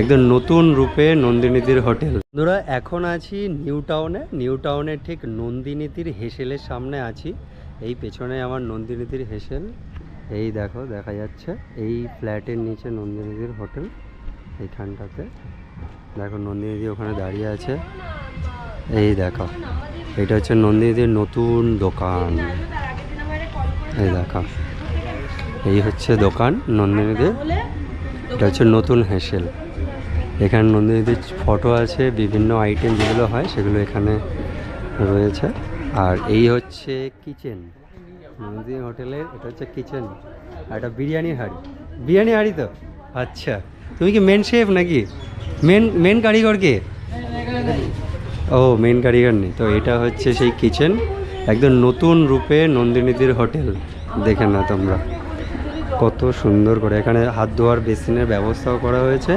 একদম নতুন রূপে নন্দিনীদির হোটেল। বন্ধুরা এখন আছি নিউ টাউনে ঠিক নন্দিনীদির হেসেলের সামনে আছি। এই পেছনে আমার নন্দিনীদির হেসেল, এই দেখো দেখা যাচ্ছে। এই ফ্ল্যাটের নিচে নন্দিনীদির হোটেল, এইখানটাতে দেখো নন্দিনীদি ওখানে দাঁড়িয়ে আছে। এই দেখো এটা হচ্ছে নন্দিনীদির নতুন দোকান। এই দেখো এই হচ্ছে দোকান নন্দিনীদির, এটা হচ্ছে নতুন হেসেল। এখানে নন্দিনীদির ফটো আছে, বিভিন্ন আইটেম যেগুলো হয় সেগুলো এখানে রয়েছে। আর এই হচ্ছে কিচেন নন্দিনী হোটেলের, এটা হচ্ছে কিচেন। আর এটা বিরিয়ানির হাঁড়ি তো। আচ্ছা তুমি কি মেন শেফ নাকি? মেন কারিগর কে? ও মেন কারিগর নেই তো। এটা হচ্ছে সেই কিচেন, একদম নতুন রূপে নন্দিনীদির হোটেল। দেখে না তোমরা কত সুন্দর করে এখানে হাত ধোয়ার বেসিনের ব্যবস্থাও করা হয়েছে।